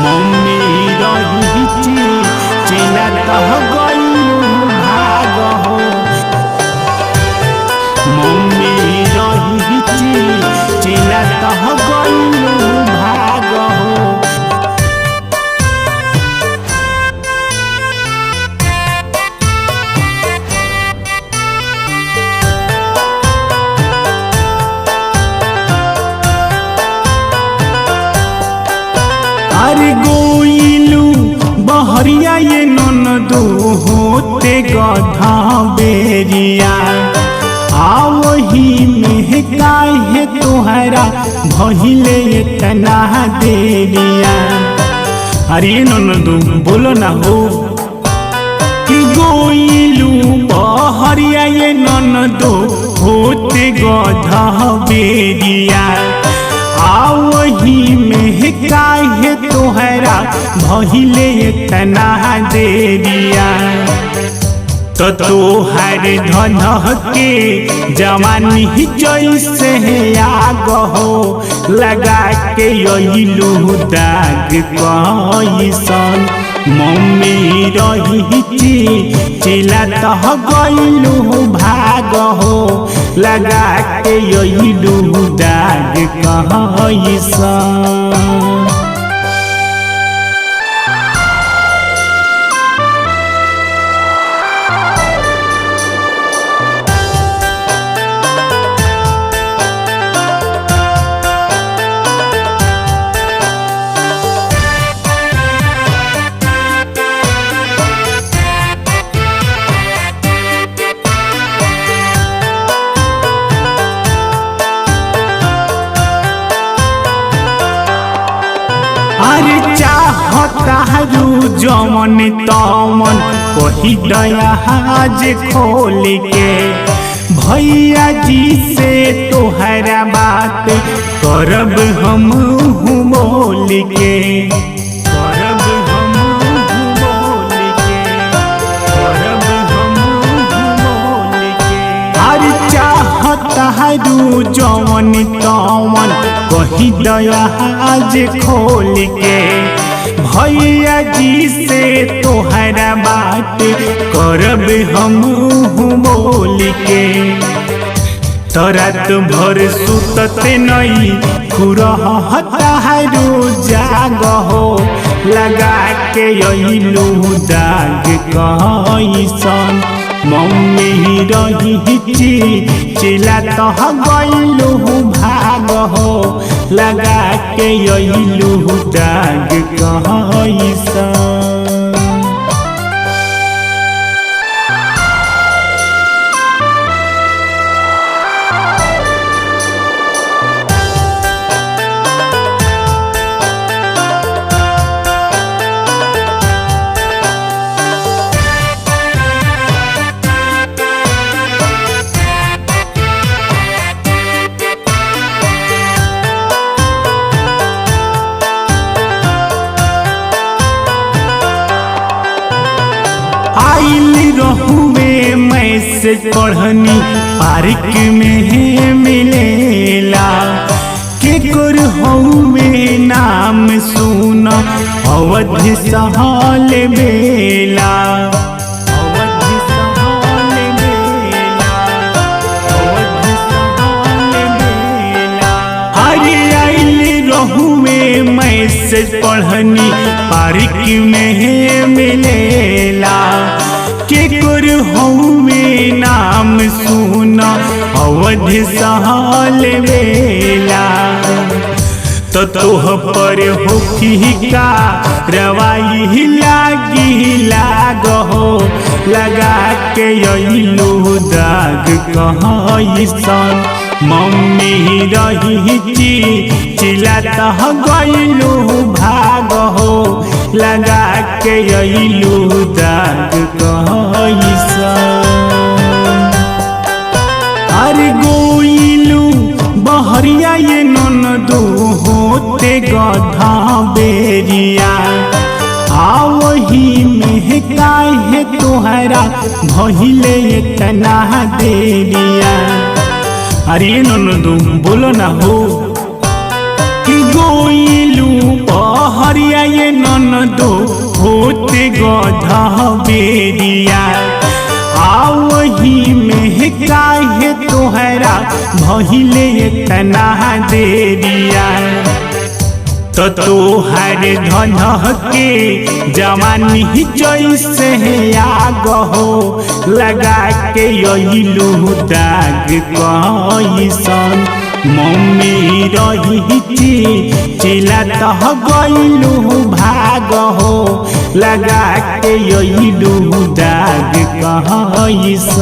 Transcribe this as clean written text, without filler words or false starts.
Mummy रही चिला कह गइलू भाग हो मम्मी रही चिला कह गइलू भाग हो। अरे गोइलू बहरिया ये ननदो होते गधा बेरिया आवही में काहे तोहरा भहिले इतना देरिया। अरे ननदो बोलो ना हो कि गोइलू बहरिया ये ननदो होते गधा बेरिया आवही में काहे तोहरा भहिले इतना देरिया। तो तोहर धन के जवानी जैसे आग हो लगा के अइलू दाग कैसन मम्मी रही चिला तह गइलू भाग हो लगा के अइलू दाग कैसन। अरे चाहतारू जमन तमन कही दया आज खोल के भैया जी से तोहरा बात करब हम बोल के करब हम बोल के करब हम बोल के। अरे चाहतारू जमन तमन कही दया आज खोल के भैया जी से तोहरा बात करब हम बोल के। तरात भर सुतते नहीं खुरहतारू जाग हो लगा के अइलू दाग कैसन मम्मी रही चिला तह गइलू भाग हो लगा के अइलू दाग कैसन। रहुए मैसेज पढ़नी पार्क में मिलेला केकर हउए नाम सुन अवधि सहल बेला अवधि सहल बेला अवधि सहल बेला। अरे आइल रहुए मैसेज पढ़नी पार्क में मिलेला केकर हउए नाम सुन अवधि सहल बेला। तो तोह पर होखी का रवाई लागी लाग हो लगा के अइलू दाग कैसन मम्मी रही चिला तह गइलू भाग हो लगा के अइलू दाग कैसन। अरे गोइलू बहरिया ये ननदो होते गधा बेरिया आवही में काहे तोहरा भहिले इतना देरिया। अरे ननदो बोलो ना हो कि गोइलू बहरिया ये होते गधा बेरिया आवही में काहे तोहरा भहिले इतना देरिया तो तोहर धन के जवानी जैसे आग हो लगा के अइलू दाग कैसन मम्मी रही चिला तह गइलू भाग हो लगा के अइलू दाग कैसन।